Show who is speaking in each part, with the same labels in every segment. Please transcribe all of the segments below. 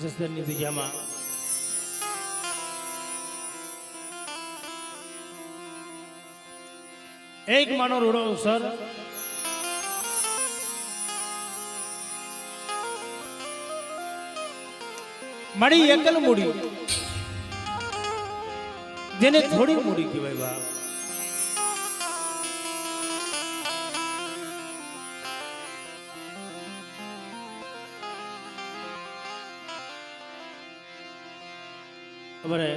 Speaker 1: જસદણની જગ્યામાં એક માનો રોડો સર મારી એકલ મૂડી જેને થોડી મૂડી કહેવાય બાપ हमारे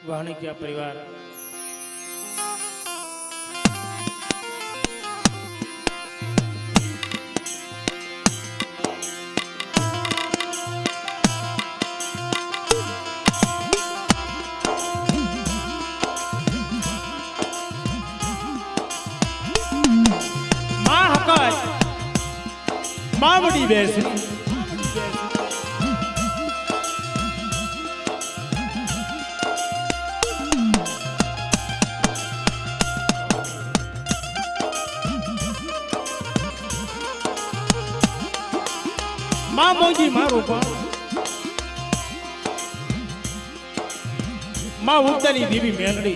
Speaker 1: वाहनिकिया परिवार मां हकाय मावड़ी बेसरी मां मोगी मारो पान मां उगतानी देवी मेलड़ी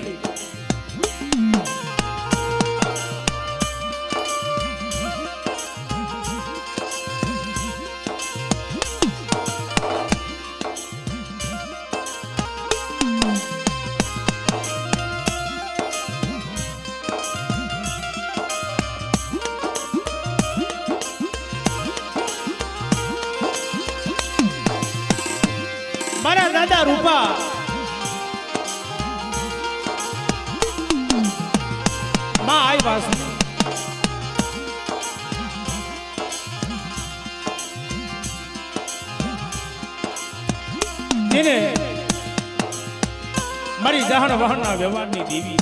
Speaker 1: मारा दादा रूपा मां आई वास जेने मारी जहान वहाना व्यवहार नी देवी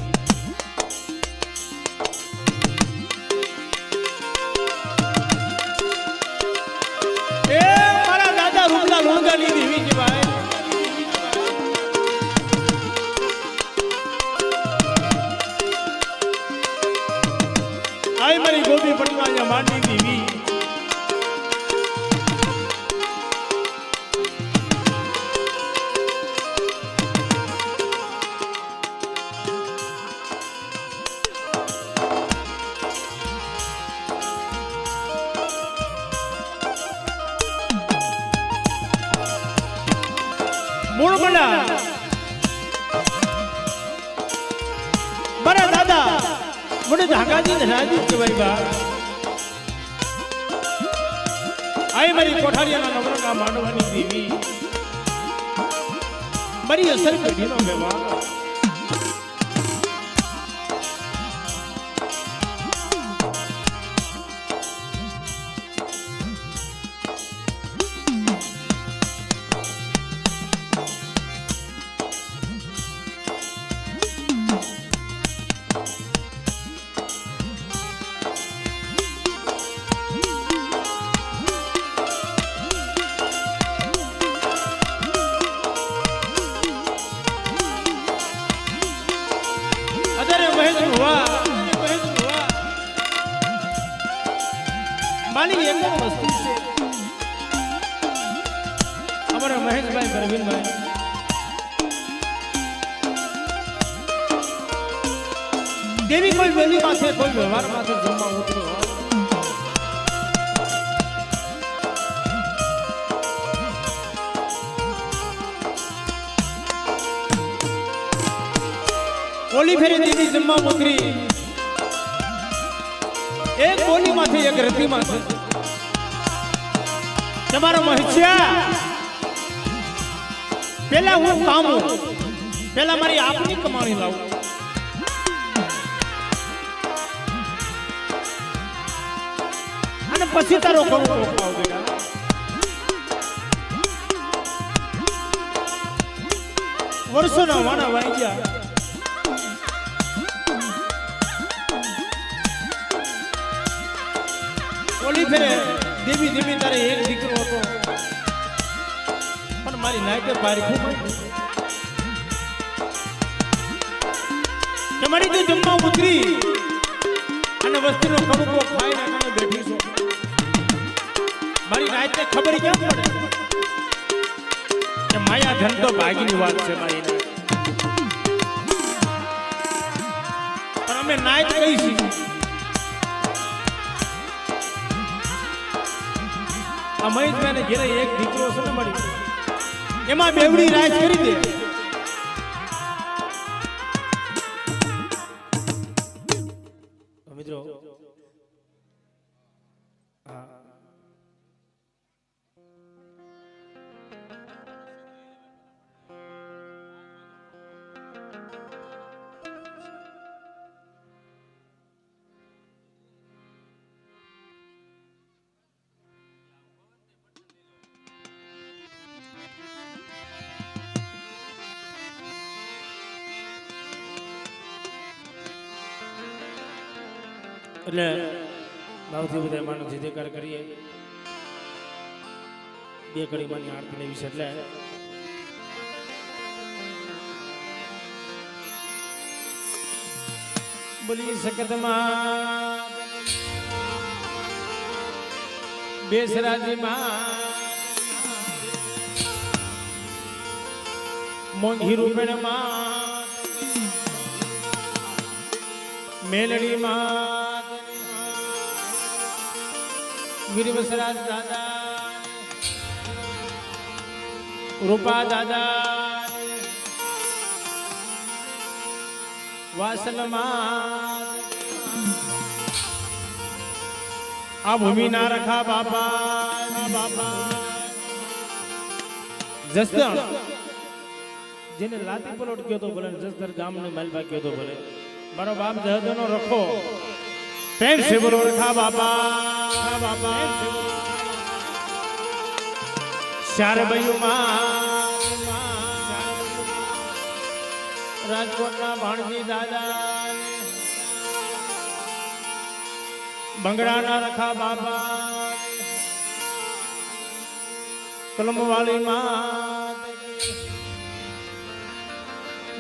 Speaker 1: ए मारा दादा रूपला लोणगा नी देवी जी भाई आई मेरी गोपी पटवा या मांडी देवी मूल बड़ा बड़ा दादा मुझे धागाजी धराजी के भाई बा आई मेरी कोठारिया ना नवर का मानवानी देवी मरी असर पेढ़ी नो व्यवहार मानी एक वस्तु से हमारा महेश भाई प्रवीण भाई देवी कोई बोली माथे कोई व्यवहार माथे जमा उतरी हो ओली फेरी दीदी जमा उतरी एक बोली माथे एक रती माथे તમારો મહિષ્યા પેલા હું કામું પેલા મારી આપની કમાણી લાવું અને પછી તારો કરું ખાવ બેટા વર્ષોના વાણા વાઈ ગયા ઓલી ફેરે દેવી દેવી તારે એક દીકરો હતો પણ મારી નાઈટે પારખું તમારી તો જમવા ઉતરી અને વસ્તીનો કડકો ખાઈને તમે બેઠી છો મારી રાતે ખબર કેમ પડે કે માયા ધન તો ભાગીની વાત છે મારી પણ અમે નાઈટ કઈ છીએ આ મહેશભાઈ ને ઘેરે એક દીકરો છે ને મળી એમાં બેવડી રાજ કરી દે મિત્રો એટલે ભાવથી બધા માનો જયકાર કરીએ બે કડીમાંની આરતી લેવી છે એટલે બોલી સકતમાં બેસરાજી માં મોંઘી રૂપેણ માં મેલડી માં વીરવસરાજ દાદા રૂપા દાદા વાસલમાં આ ભૂમિ ના રખા બાપા જસદણ જેને લાતી પલોટ કયો તો ભલે જસદણ ગામ ને માલબા કયો તો ભલે મારો બાપ જહદનો રખો પ્રેમ से बोलो रखा बापा चार भाइयों राजकोट ना भाणजी दादा बंगड़ा ना रखा बापा कलम वाली माँ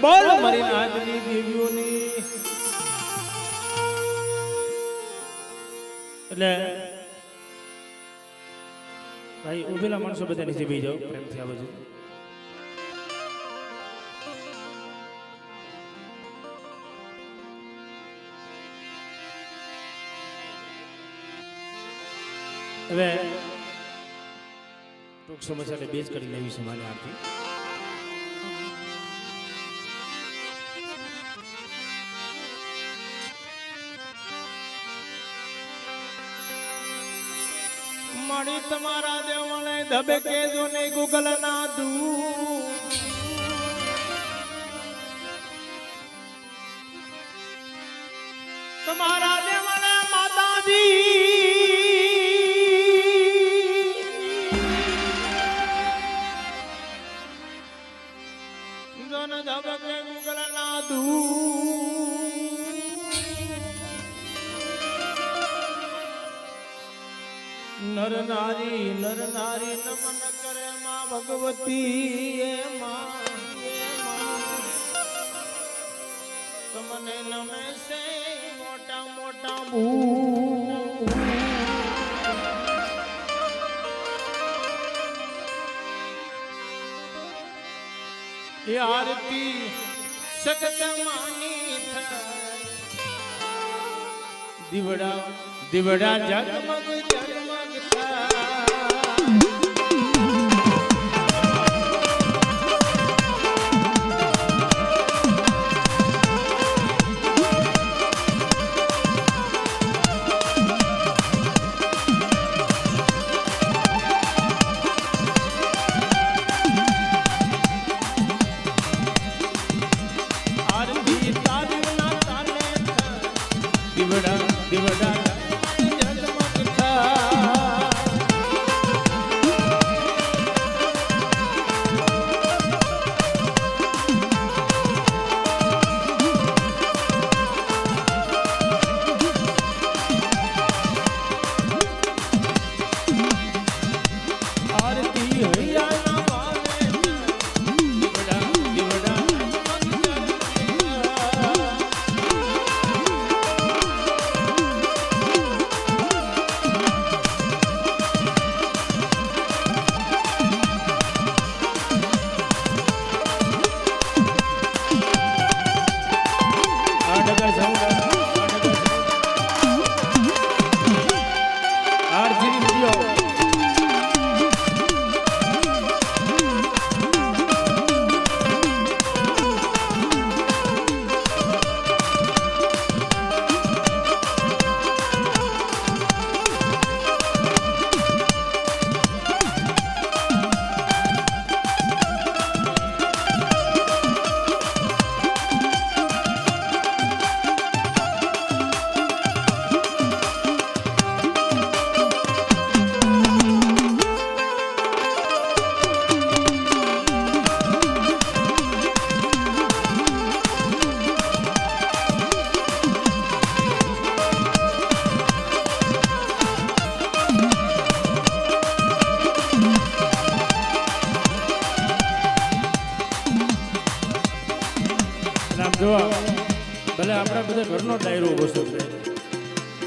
Speaker 1: बोल मरी नाजनी देवियोनी એટલે ભાઈ ઉભેલા માણસો બધા નીચે બેસી જાઓ પ્રેમથી આ બાજુ હવે ટૂંક સમય સાથે બેઝ કરી લેવી છે મારી આરતી મારી તમારા દેવને ધબે કેજો ને ગૂગલ ના દુ તમારા દેવને માતાજી જોન ધબે કે ગૂગલ ના દુ नर नारी नमन करे माँ भगवती तमने नमे से मोटा मोटा भू ये आरती सकत मानी दिवड़ा दिवड़ा जगमग जगमग दिवड़ा दिवड़ा जगमग था બધો ઘરનો ડાયરો ઉભો છે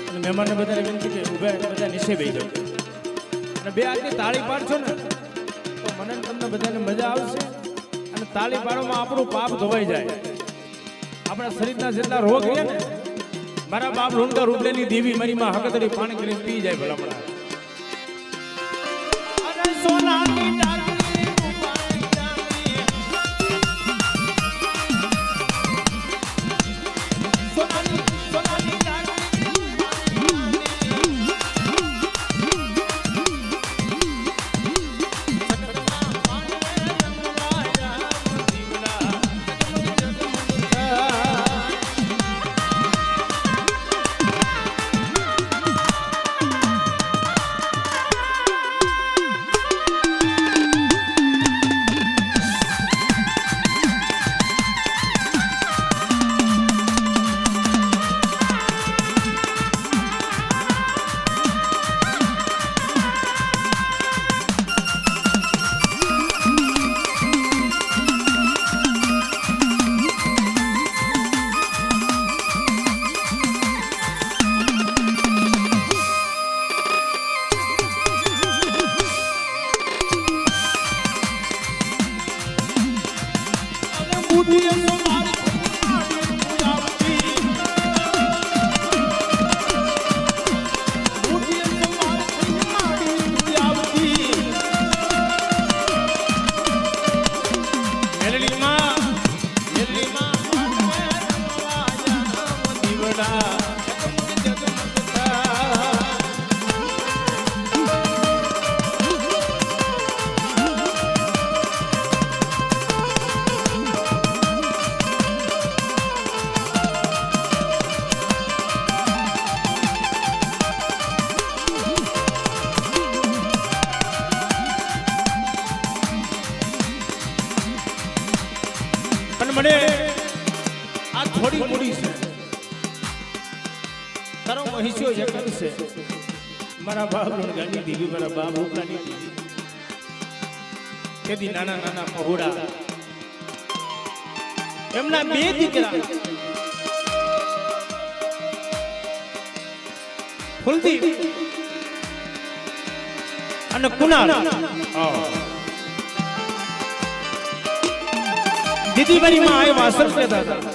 Speaker 1: અને મહેમાનને બધાને વિનંતી કે ઊભા બધા નીચે બેસી જાઓ અને બે હાથની તાળી પાડશો ને તો મને તમને બધાને મજા આવશે અને તાળી પાડવામાં આપણું પાપ ધોવાઈ જાય. આપણા શરીરના જેટલા રોગ રહ્યા ને મારા બાપ લુંડકા રૂપલેની દેવી મારી માં હકતરી પાણી કરીને પી જાય ભલામણા. અને સોનાની ડાકરી રૂપાળી ડાકરી સોનાની સોનાની ડાકરી મને આ થોડી મૂડી છે તારો મહિસ્યો જે કરશે મારા બાપ ગાંધી દીવી મારા બાપ રૂપલાની દીવી તેથી નાના નાના પહોળા એમના બે દીકરા ફુલદીપ અને કુનાલ દીદી મારી માં આ વાસણ લેતા હતા.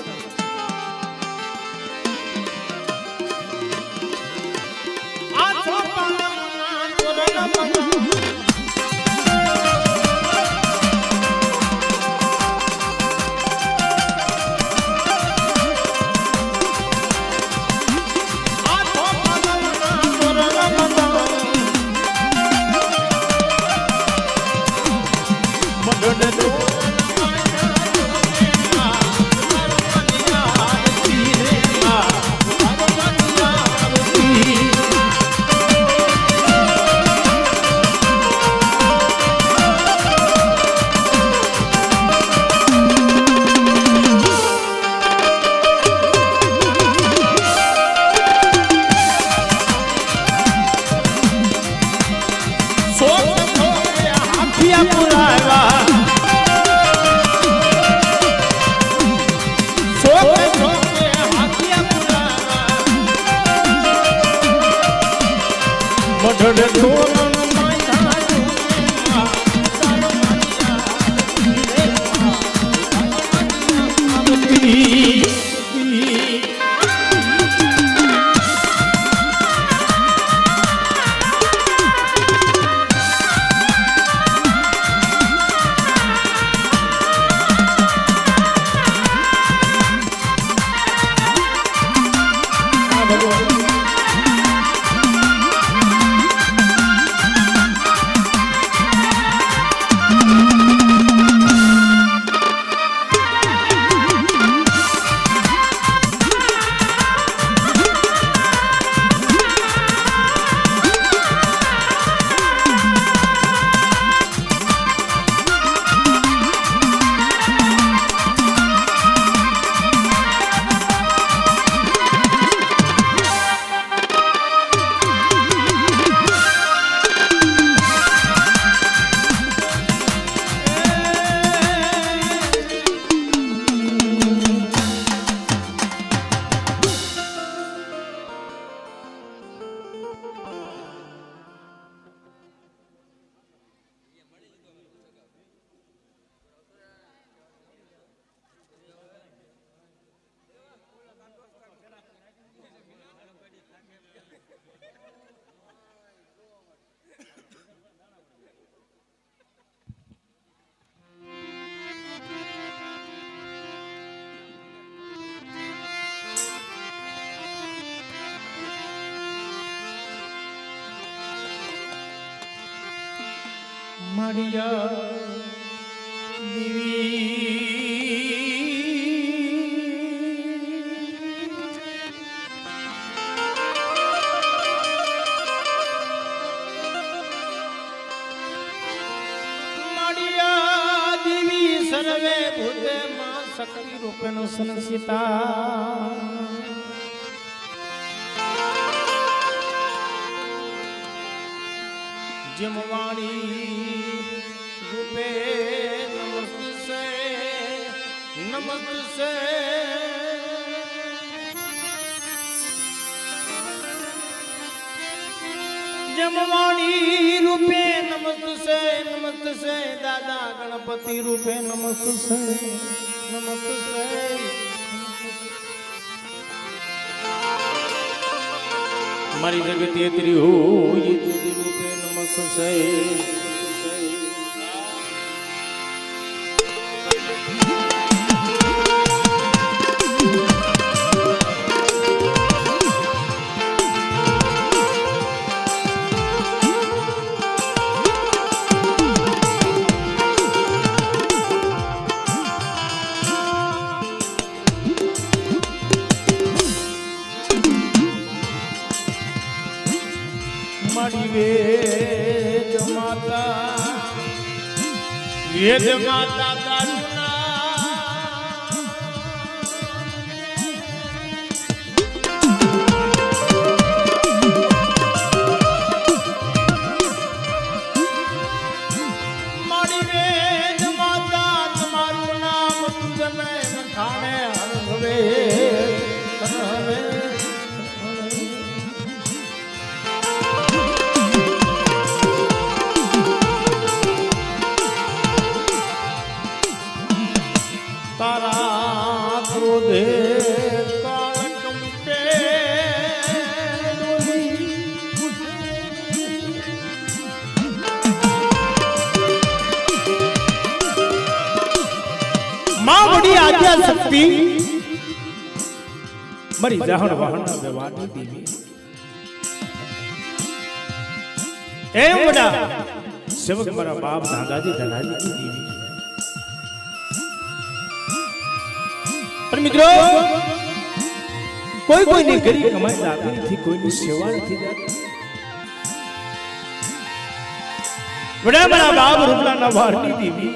Speaker 1: મારિયા દેવી સર્વે ભૂતે માં શક્તિ રૂપેનો સંસિતા જેમ વાણી રૂપે નમસ્તે નમસ્તે જેમ વાણી રૂપે નમસ્તે નમસ્તે દાદા ગણપતિ રૂપે નમસ્તે નમસ્તે મારી જગત એતરી હોય રૂપે નમસ્તે વેદ માતા તારુના મારી વેદ માતા તમારું નામ તુજને ખાને હરવે તારા ક્રોધે કાળકંપે માં વડી આદ્યા શક્તિ મારી જાહણ વાહણ વ્યવહારની દેવી એમ વડા સેવક મારા બાપ દાદાજી ધનાજી દેવી પણ મિત્રો કોઈ કોઈની ગરીબ કમાઈ જાતી નથી, કોઈની સેવા નથી જાતી. વડા મારા બાપ રૂપલાના વારની દેવી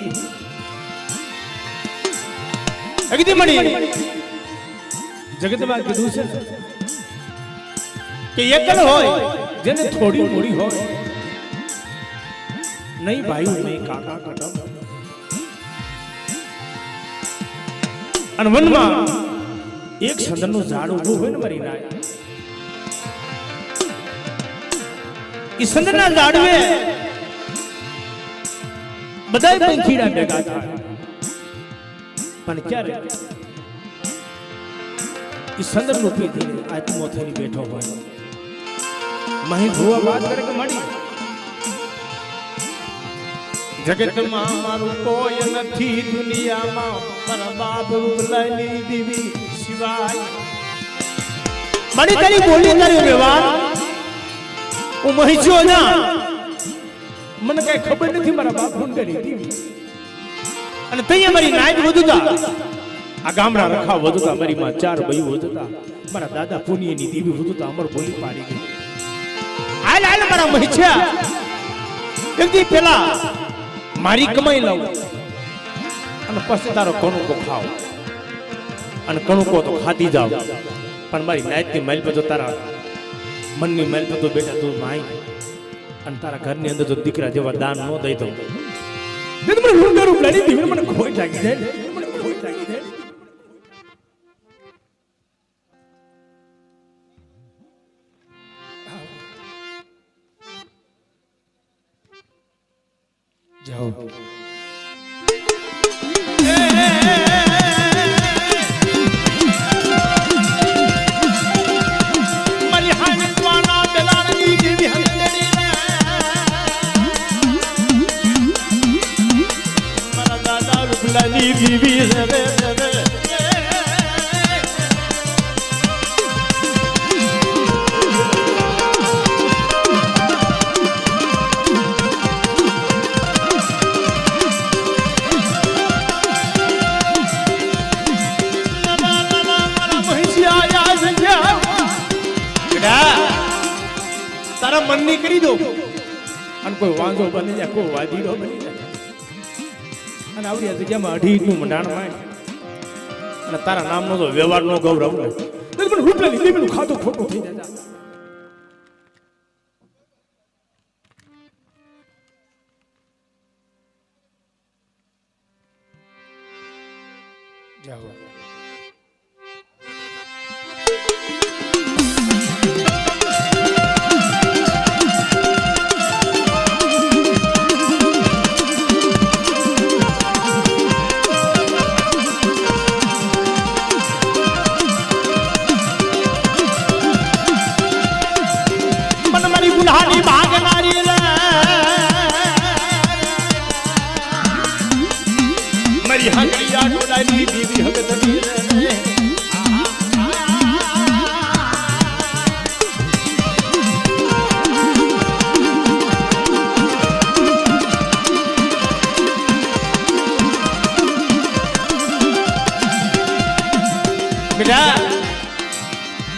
Speaker 1: અગદી મણી જગતમાં કીધું છે કે એકલ હોય જેને થોડી મોડી હોય નહીં ભાઈ નહીં કાકા કટમ અને વનમાં એક સંદરનું ઝાડ ઊભું હોય ને મારી નાય એ સંદરના ઝાડવે બધાય પંખીડા ભેગા થાય પણ ક્યારે એ સંદરનું પીધી આત્મો થઈને બેઠો હોય મહી ભુવા વાત કરે કે મળી જગતમાં મારું કોઈ નથી દુનિયામાં મારા બાપ રૂપલાની દેવી સિવાય મારી તારી બોલી તારી વ્યવહાર હું મહીજો ના મને કઈ ખબર નથી મારા બાપ રૂપલાની દેવી અને તઈ મારી નાયક વધુતા આ ગામડા રખા વધુતા મારી માં ચાર બયું વધુતા મારા દાદા પુનિયની દેવી વધુતા અમર બોલી પાડી ગઈ હાલ હાલ મારા મહીછા એકદી પેલા મારી કમાઈ લઉં અને પછી તારો કણુકો ખાવ અને કણુકો તો ખાતી જાવ પણ મારી નાયતની મહેલ પર તો તારા મનની મહેલ પર તો બેટા તું માઈ અને તારા ઘરની અંદર તો દીકરા જેવા દાન ન દઈ દઉં મને રૂપિયા રૂપિયા દીવી મને ખોટ લાગી જાય મને ખોટ લાગી જાય જાઓ મારી હાનવાના બેલાની દેવી હંદડી મારા દાદા રૂપલાની દેવી રવે રવે નક્કી કરી દો અને કોઈ વાંધો બની જાય કોઈ વાદીડો બની જાય અને આવડી આ જગ્યામાં અઢીનું મંડાણ માંડ અને તારા નામનો તો વ્યવહાર નો ગૌરવ ને પણ રૂપિયાની દેવીનું ખાતું ખોટું થઈ જાય જાઓ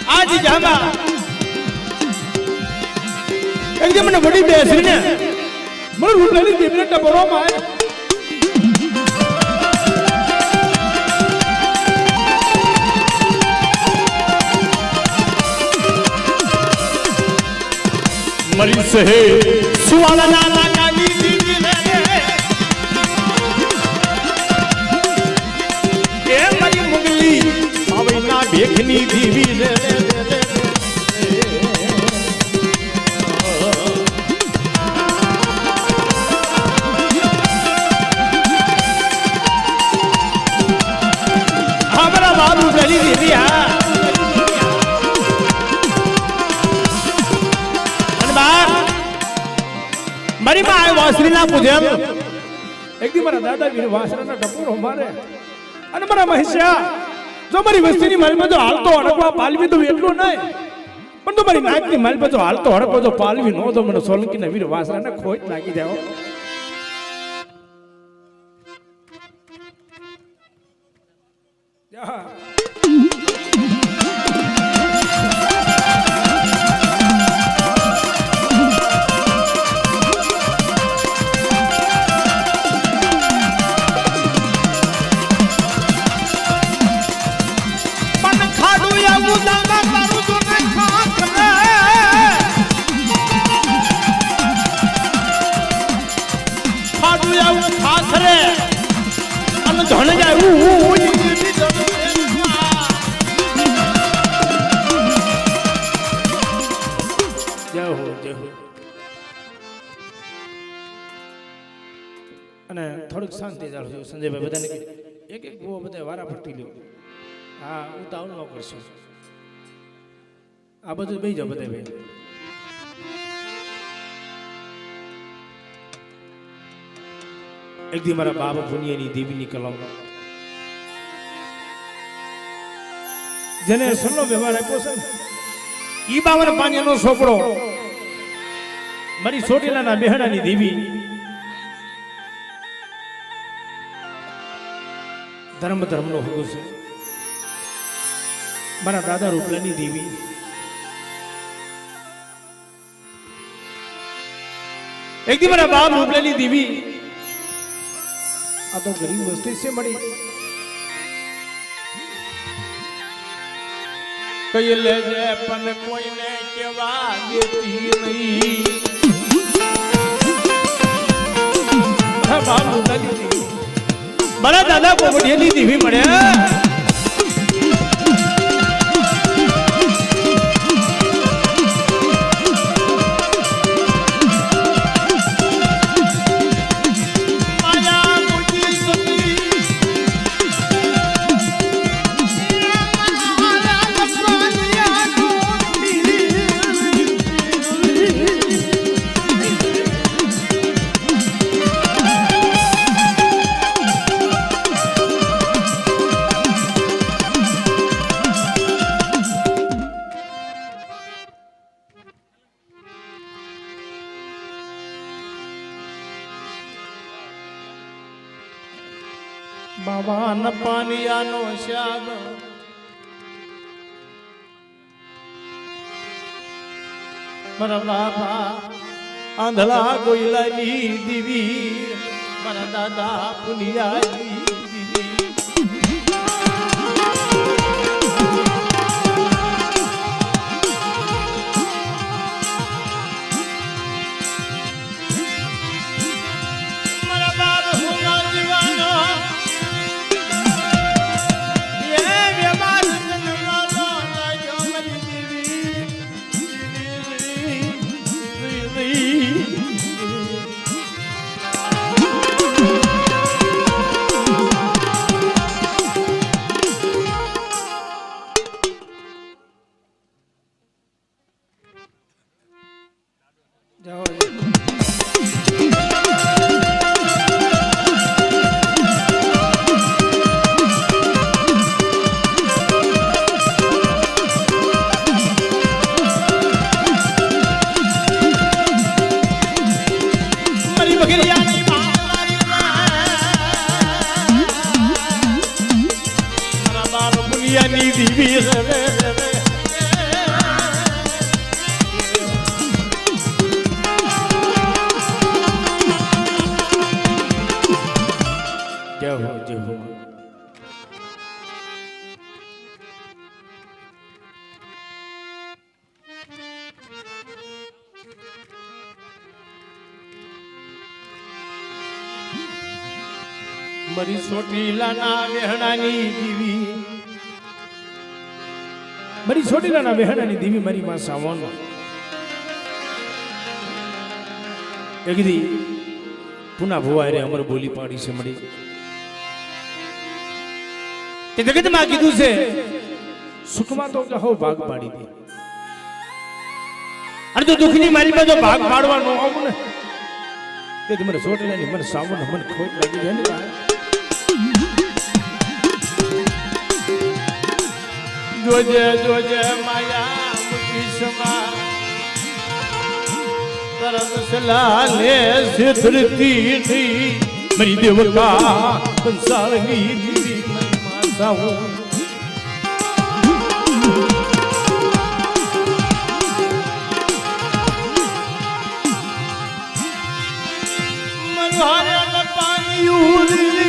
Speaker 1: आज जामा एकदम મને વડી બેસરીને મને રૂપલાની દેવીને ટબોરમાં આવે મરી સે સુવાલા ના કાની દીદી રે એ મારી મુગલી આવઈના ભેખની દીવી રે હમારા બાબુ ગલી દીદી હા મારી માં આ વાસરીના પૂજન એકદી મારા દાદા વીર વાસરાના ટપોરો મારે અને મારા મહેશ્યા જો મારી વસ્તીની માલમાં જો હાલતો હડકવા પાલવી તો એટલું નહીં પણ તો મારી નાકની માલમાં જો હાલતો હડકવો જો પાલવી નો તો મને સોલંકીના વીર વાસરાને ખોટ લાગી જાવ ધન જાય અને થોડીક શાંતિ જાળજો સંજયભાઈ બધાને એક એક બહુ બધા વારા ફરતી લ્યો હા ઉતાવળ ન કરશો આ બધું બેસી જાઓ બધા ભાઈ એક દી મારા બાબા પુનિયાની દેવીની કલમ જેને સલ્લો વ્યવહાર આપ્યો છે ઈ બાવર પાણીનો છોકરો મારી સોટીલાના બેહડાની દેવી ધર્મનો હકો છે મારા દાદા રૂપલાની દેવી એક દી મારા બાપ રૂપલાની દેવી આ તો ગરીબ વસ્તી છે મળી કઈ લેજે પણ કોઈને કેવા દેતી નહીં બાપ રૂપલાની દેવી મારા દાદા પોપટિયાની દેવી મળ્યા બાબા પાનિયાનો શાદ મારા બાપા આંધળા ગોયલાની દીવી મારા દાદા પુનિયાની દીવી મારા બાપ હુના દીવાનો એ વ્યવહાર જન્માલો લાગ્યો મારી દીવી ની દીવી રવે રવે જય હો જય હો મારી ચોટીલાના વેહણાની દીવી મારી ચોટીલાના વેહણાની દીવી મારી માં સાવન એક દી પુના ભુવાએ રે અમર બોલી પાડી છે મળી તે જગતમાં કીધું છે સુખમાં તો કહો ભાગ પાડી દે અને તો દુઃખની મારીમાં જો ભાગ પાડવાનો આવું ને તે મને ચોટીલાની મને સાવન મને ખોટ લાગી જાય ને જોજે જોજે માયા મુકીશમાં તરત સલાલે સિદ્ધતી થી મારી દેવકા સંસારની દીવી માસાઓ મનહારે પાણી ઉરી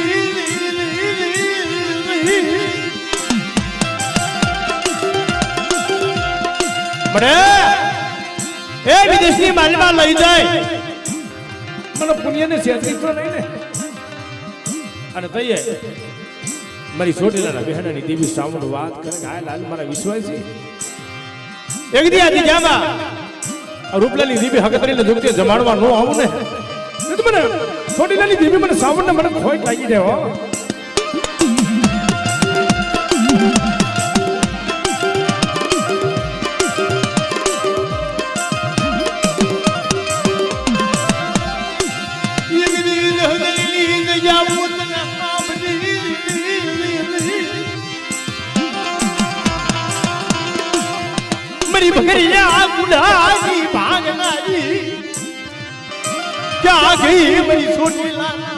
Speaker 1: એ વિદેશની માલમાં લઈ જાય મને પુણ્યને સેતી તો નહીં ને અને તઈએ મારી ચોટીલાના બહેનાની દેવી સામું વાત કરે હાય લાલ મારા વિશ્વાસ છે એક દી આજી જામાં રૂપલાની દેવી હકતરીને જોગતે જમાડવા નો આવું ને તો મને ચોટીલાની દેવી મને સામું મને ખોટ લાગી જાય હો मेरी बकरियां बुढ़ाई भागनाई क्या गई मेरी छोटी लाना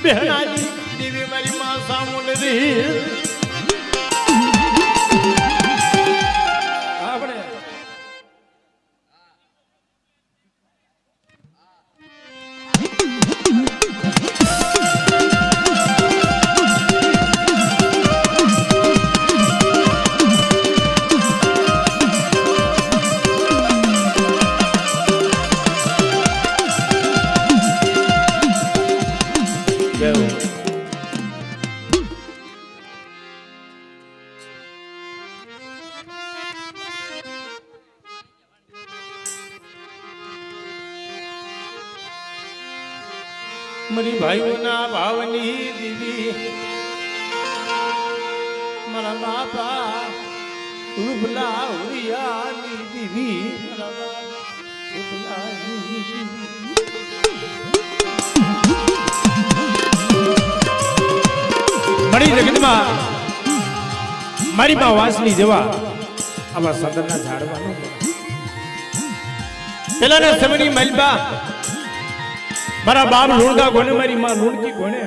Speaker 1: बहनाई देवी मेरी मां सामुन री આપણે મારી ભાઈઓના ભાવની દીવી મારા બાપા રૂપલા ઉરિયાની દીવી મારા રૂપલાની મારી જગતમાં મારી માં વાસની જેવા આવા સદરના ઝાડવાનો પેલાના સમયની મલબા મારા બાપ લુણકા કોને મારી માં લુણકી કોને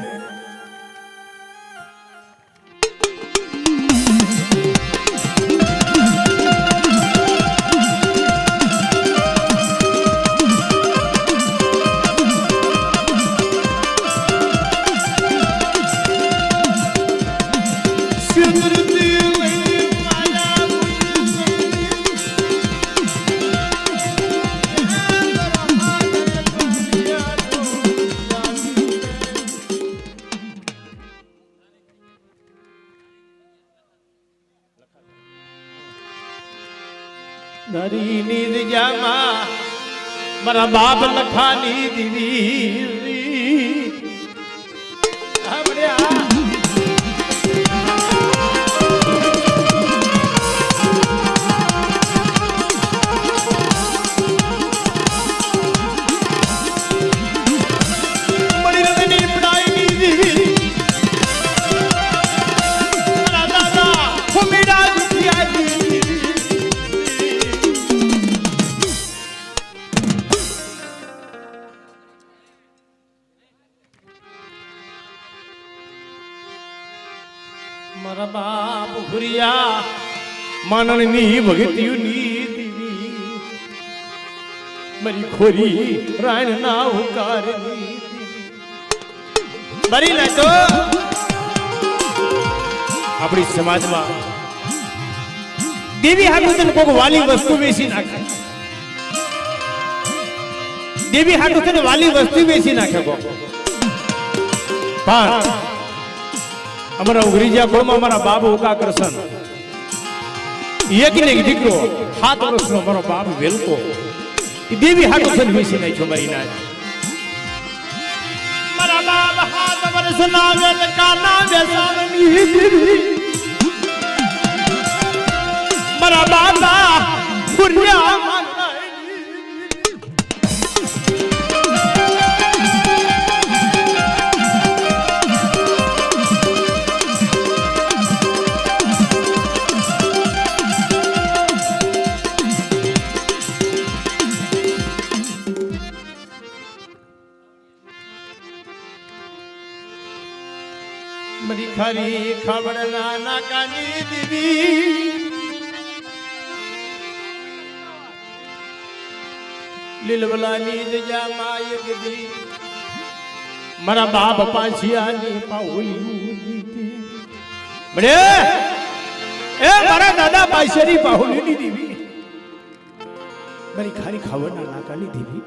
Speaker 1: મારી નીંદ જામાં મારા બાપ લખાની દીવી મારા બાપ ભુરિયા માનણની ભગતિયુની દીવી મારી ખોરી રાણ ના હુકારની બરી લે તો આપણી સમાજમાં દેવી હાટુ તને કોક વાલી વસ્તુ વેચી નાખે દેવી હાટુ તને વાલી વસ્તુ વેચી નાખે કોક પણ અમારા ઉઘરીજા કોળમાં મારા બાપ ઉકા કરશન એક ને એક દીકરો 7 વર્ષનો મારો બાપ વેલકો એ દેવી હાટુ છે વેચી નાખ્યો મારી ના મારા બાપ 7 વર્ષના વેલકા ના વેચાવાની દેવી મારા બાબા ફુરિયા મરી ખરી ખબર ના કાની દીવી લીલવલાની દયા માય ગદી મારા બાપ પાછિયાની પાઉલી દીધી બડે એ મારા દાદા પાછિયાની પાઉલીની દીવી મરી ખરી ખબર ના કાની દીવી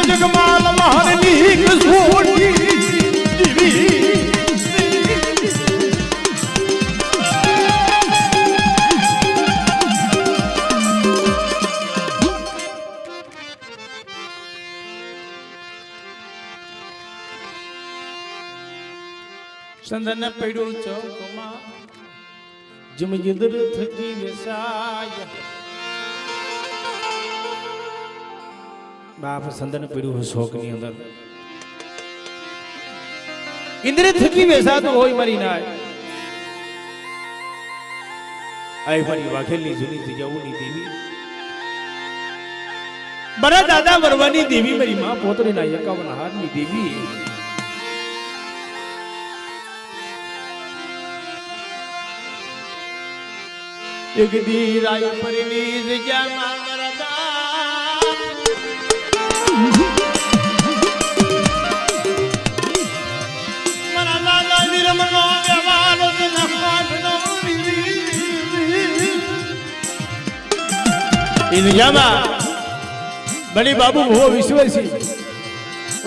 Speaker 1: જગમાલ મહારની કસોટી દીવી સંદન પડ્યું ચોકમાં જમજદર થકી વેસાય બાપ સંદન પડ્યું શોક ની અંદર ઇન્દ્ર થકી વેસાતું હોય મારી નાય આઈ મારી વાઘેલની જૂની જજાઉની દેવી બરા દાદા વરવાની દેવી મારી માં પોતરીના 51 હાથની દેવી એક દી રાય પરની જગ્યામાં બડી બાબુ હો વિશ્વાસી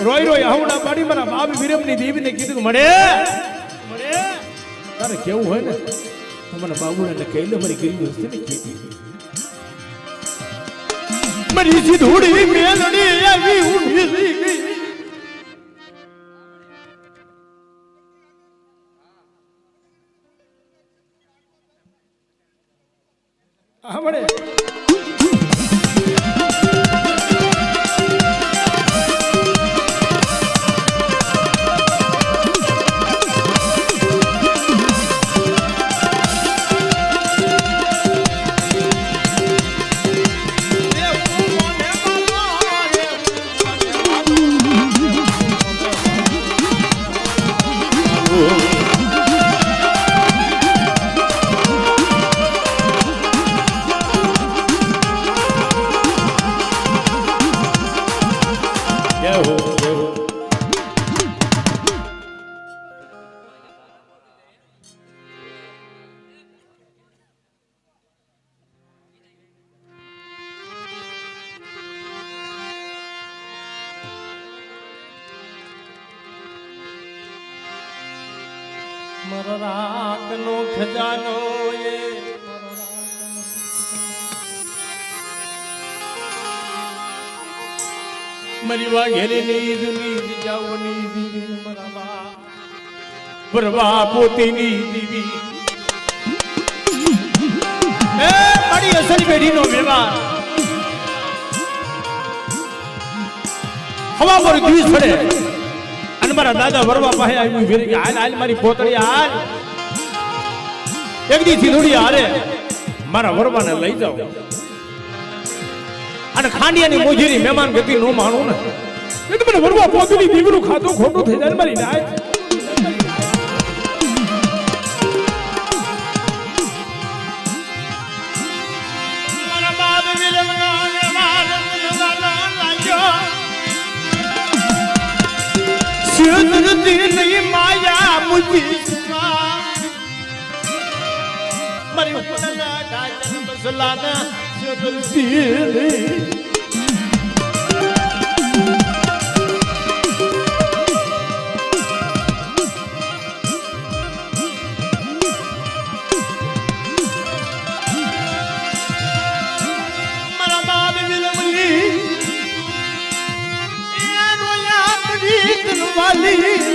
Speaker 1: રોય રોય આવડા પાડી મારા બાપ વિરમની દેવીને કીધું મળે મળે તારે કેવું હોય ને તમારા બાબુને કહી લે મારી ગરીબ વસ્તી ને કીધી મારી સીધોડી મેલડી આવી ઊભી થઈ ગઈ આ મળે મારો રાખનો ખજાનો એ મારી વાઘેરીની દુની જાવની દીવી મારા બા પરવા પોતીની દીવી એ મારી અસલ પેઢીનો વ્યવહાર હવા પર દિવસ પડે અને મારા દાદા વરવા પાસે આવ્યું ફેરી કે હાલ હાલ મારી પોતળી હાલ એક દી થી હારે મારા વરવાને લઈ જાઓ અને ખાંડિયાની મોજીરી મહેમાન ગતિ નો માણું ને એ તો મને વરવા પોતળી દીકરું ખાતું ખોટું થઈ જાય મારી નાય મારા બાપ વિલમનો નહીં માયા મુજી મારી ઉપરના ડાચન બસલાના સુરતી મારા બાપ વિલમલી એનો યાદ વાલી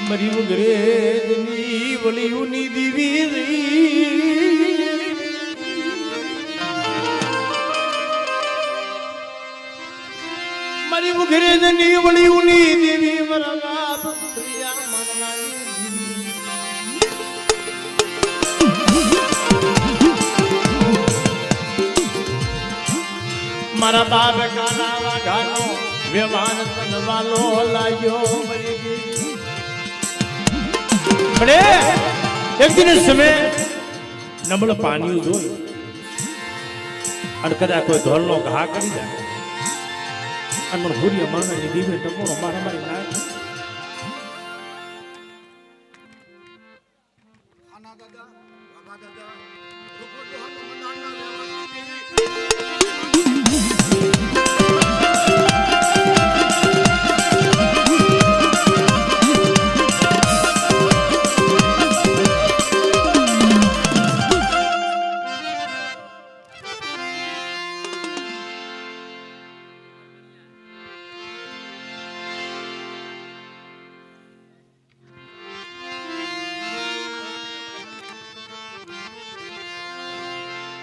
Speaker 1: મરી ઉગરેજની વલિયુની દીવી મરી ઉગરેજની વલિયુની દીવી મારા બાપ પ્રિયા મારા બાપ કાના વાઘાનો વ્યવહાર તનવાલો લાગ્યો મરી પડે એક દિન સમય નબળ પાણી જોઈ અને કદાચ કોઈ ધોલનો ઘા કરી જાય અને મને ભૂરિયા માણસની દીવે ટપોરો મારા મારી નાખ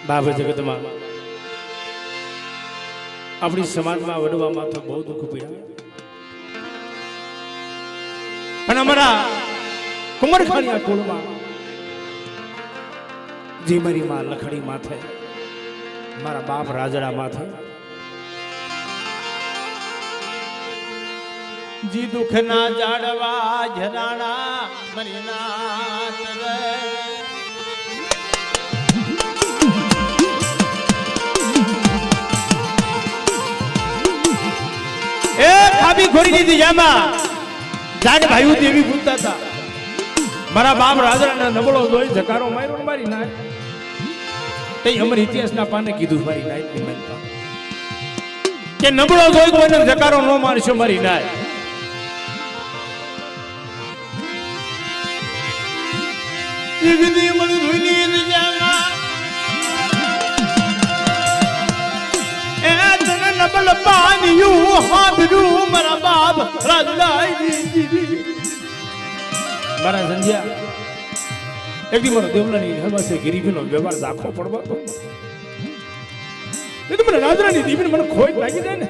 Speaker 1: બાબા જગતમાં આપણી સમાજમાં વડવામાં તો બહુ દુઃખ પીડા પણ અમારા કુંવરખાણીયા કુળમાં જે મારી માં લખડી માથે મારા બાપ રાજડા માથે જી દુઃખ ના જાડવા જરાણા મરી નાથ રે એ ખાબી ખોરી દીધી જામાં જાગ ભાઈઓ દેવી પૂછતા હતા મારા બાપ રાજરાના નબળો જોઈ જકારો માર્યો ને મારી નાય તે અમર ઇતિહાસના પાને કીધું મારી નાય ની મનપા કે નબળો જોઈ કોઈને જકારો નો મારશો મારી નાય ઈગદી મળી ધુની જામાં હાંભળ્યું મારા બાપ રાજલાઈ મારા સંધ્યા એક દી મારો દેવલાની હવાસે ગરીબીનો વ્યવહાર દાખવો પડવો તો એ તો મને રાજરાની દીવીને મને ખોટ લાગી જાય ને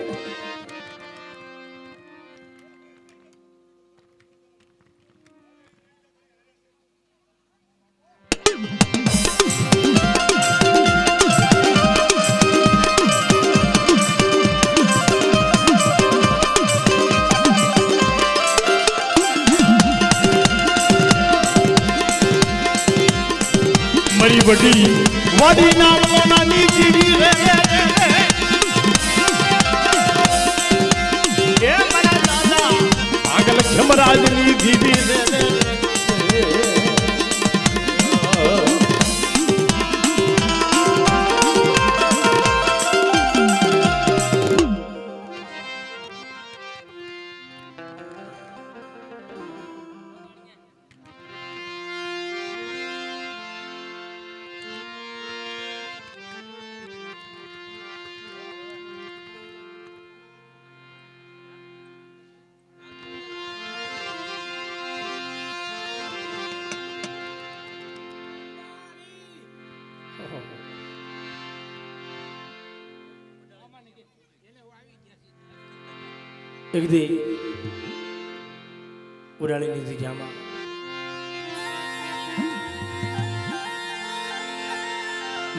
Speaker 2: बड़ी वाडी नामो नानी जीवी रे ये मना दादा पागल खमराज नी जीवी रे
Speaker 1: એક દી ઉડાડીની જગ્યામાં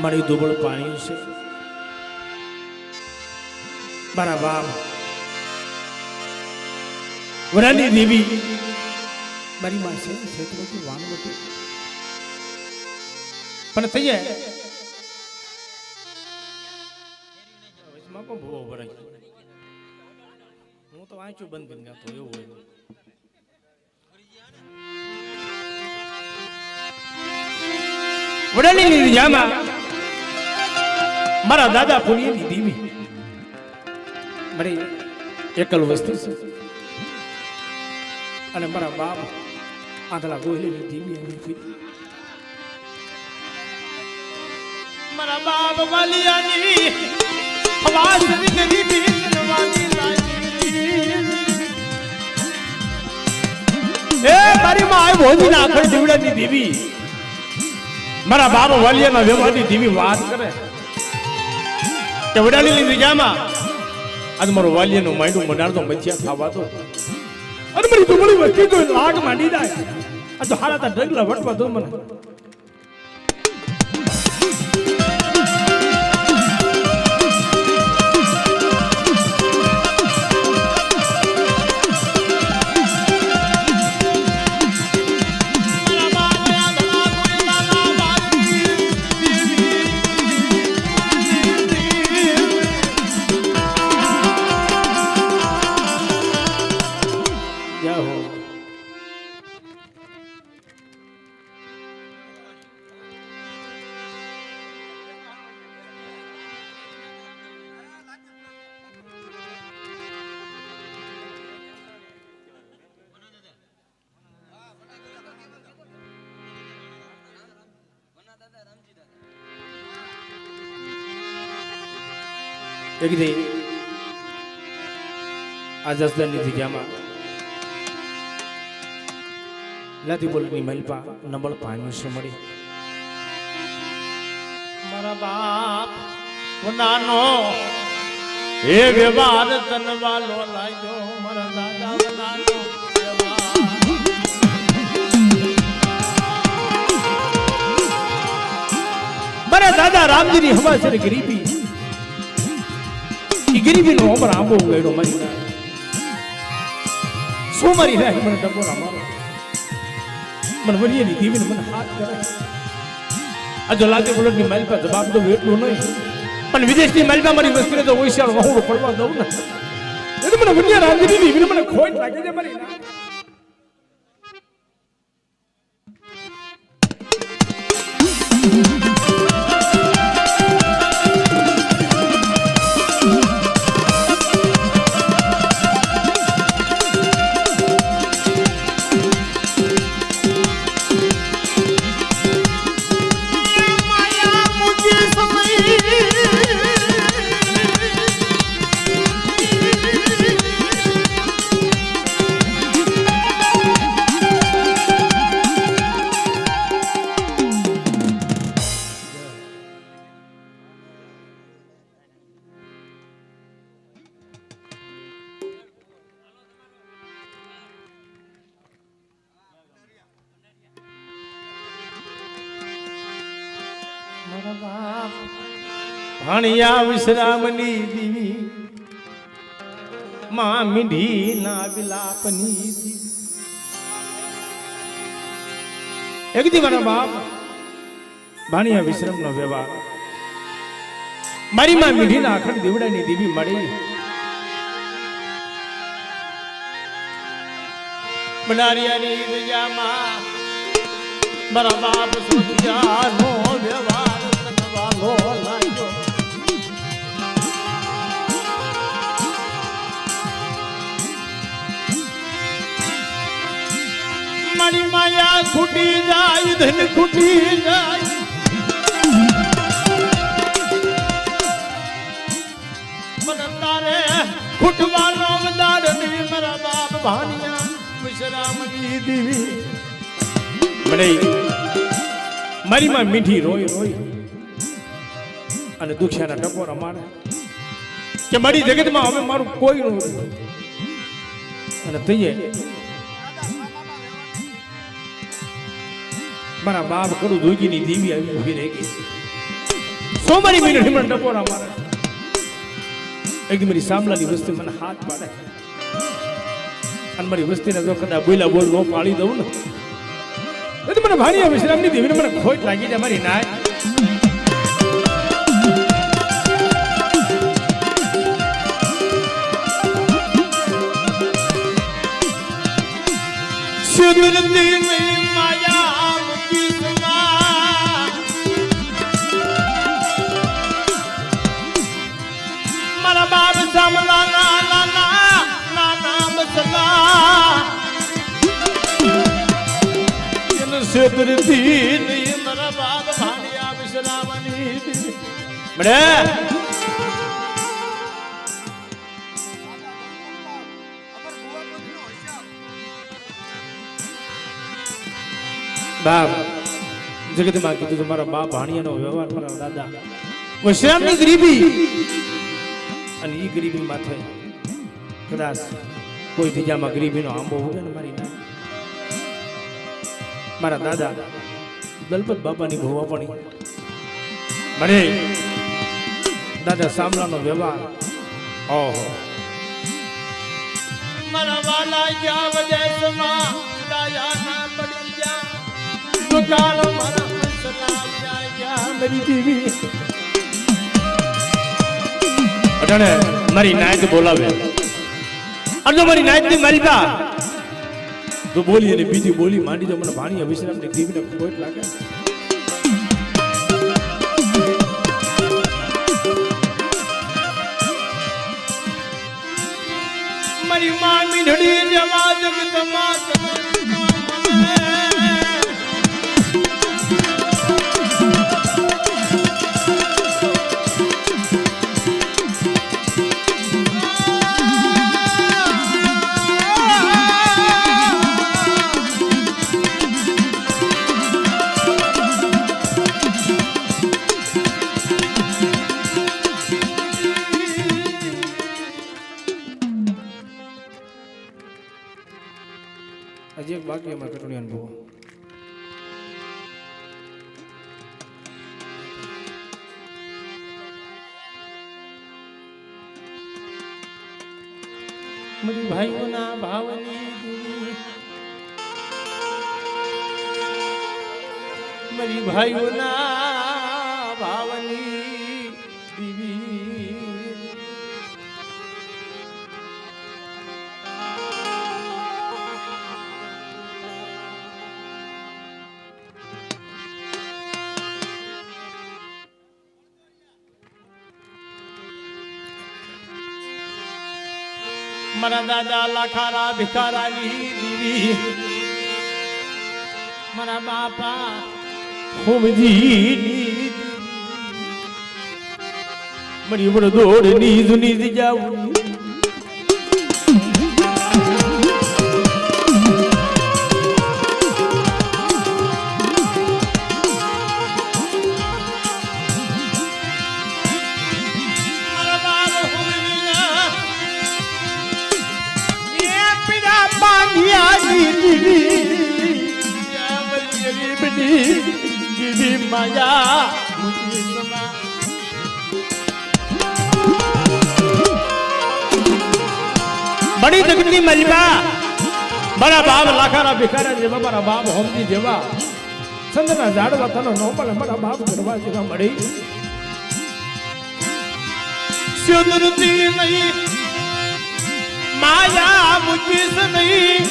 Speaker 1: મારી દુબળ પાણી છે મારા બાપ ઉડાની દેવી મારી માં છે ક્ષેત્રથી વાનવટી પણ થઈ જાય વચમાં કોણ ભૂવો ભરાય હું તો વાંચ્યું બંધ કરી નાખતો એવું હોય વડાલીની જામાં મારા દાદા પુણ્યની દેવી મારી એકલ વસ્તુ છે અને મારા બાપ આંધળા ગોહિલીની દેવી આવી મારા બાપ વાલિયાની આવાજ કરી બીનવાની એ મારી માં આ ભોજી ના આખર દીવડાની દેવી મારા બાપ વાલિયાના વ્યવહારની દેવી વાત કરે તે વડાલીની નિજામાં આજ મારો વાલિયાનું માયડું મડાડતો મથિયા ખાવા તો અરે મારી દુબળી વસ્તી તો લાગ માંડી જાય આ તો હારા તા ઢગલા વટવા દો મને એક દી આ જસદણની જગ્યામાં લાતી બોલની મલપા નબળ પાણી છે મળી મારા બાપ નાનો હે વ્યવહાર તનવાલો લાગ્યો મારા દાદા નાનો મારા દાદા રામજીની હવા છે ગરીબી ગરીબી નો અમર આંબો ગયો મારી શું મારી રાહ મને ડબોરા મારો મને વરિયાની દેવીને મને હાથ કરે આ જો લાગે બોલની માલ પર જવાબ દઉં એટલું નહીં પણ વિદેશની માલ પર મારી વસ્તીને તો હોશિયાર વહુડો પડવા દઉં ને એટલે મને વરિયા રામજીની દેવીને મને ખોટ લાગે છે મારી ભાણિયા વિશ્રામની દીવી માં મીંઢી ના વિલાપની દીવી એક દી મારા બાપ ભાણિયા વિશ્રામ નો વ્યવહાર મારી માં મીંઢી ના અખંડ દીવડાની દીવી મળી બનારિયાની દયામાં મારા બાપ સુતિયાનો વ્યવહાર સનવાલો લાગ્યો મારી માયા ખૂટી જાય ધન ખૂટી જાય મને તારે ખૂટવાનો વધાર નહીં મારા બાપ ભાણિયા વિશ્રામની દીવી મને મારી માં મીઠી રોઈ રોઈ અને દુખિયાના ટકોરા મારે કે મારી જગતમાં હવે મારું કોઈ ન અને તઈએ મારા બાપ કડું ધોઈની દીવી આવી ઉભી રહી ગઈ સોમારી મીઠી મને ટકોરા મારે એકદમ મારી સામલાની વસ્તી મને હાથ પાડે અને મારી વસ્તીને જો કદાચ બોલા બોલ નો પાડી દઉં ને તો મને ભાણિયા વિશ્રામની દેવીને મને ખોટ લાગી જાય મારી નાય સુદર્દી માયા મુકી સમા મારા બાપ સામલા ના સુદર્દી મારા બાપ ભાણિયા વિશ્રામની બડે બાપ જગતમાં કીધું તમારા બાપ ભાણિયાનો વ્યવહાર મારા દાદા વિશ્રામની ગરીબી અને ઈ ગરીબી માથે કદાચ કોઈ બીજામાં ગરીબીનો આંબો ઉગે ને મારી ના મારા દાદા દલપત બાપાની ભોવાપણી મને દાદા સામલાનો વ્યવહાર ઓહો મારા વાલા યા વજેસમાં દાયા ના પડી જા તો કાલ મારા સલામ યા મેરી દીવી અટણે મારી નાયત બોલાવે અર્જો મારી નાયત ની મારી બા તો બોલી અને બીજી બોલી માંડી જો મને ભાણિયા વિશ્રામની દીવીને કોઈ લાગે મારી માં મીંઢડી જવા જગતમાં હજી એક બાકી અમારે કટોણી અનુભવ મારી ભાઈઓના ભાવની દીવી મારી ભાઈઓના ભાવની દીવી મારા દાદા લાખારા ભિખારાની દીવી મારા બાપા હોમજી મારી બડ દોડની જુની જાવું માયા બડી જગતની મલબા મારા બાપ લાખાના ભિખારા જેવા મારા બાપ હોમજી જેવા ચંદ્રના ઝાડવા તનો નો મળે મારા બાપ ગરવા જેવા મળી
Speaker 2: સુધરતી નહીં માયા મુકીશ નહીં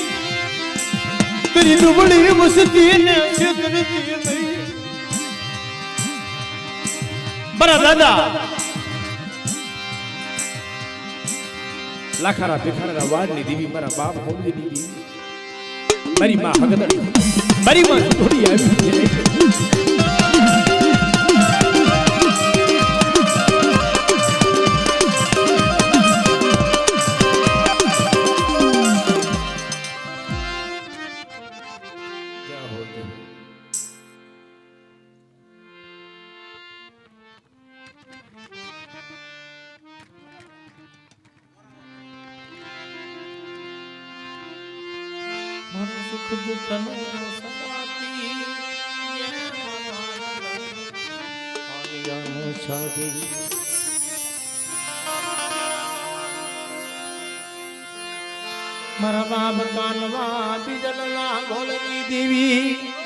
Speaker 2: તેરી દુબળી મસ્તી ને સુધરતી નહીં
Speaker 1: મારા દાદા લાખાના ભિખારા વાડની દેવી મારા બાપ હોમજી દેવી મારી માં હગદડી મારી માં થોડી આવી છે
Speaker 2: સુખ દુઃખ નો સતાતી મારા બાપ કાનવા બીજલના ગોળની દેવી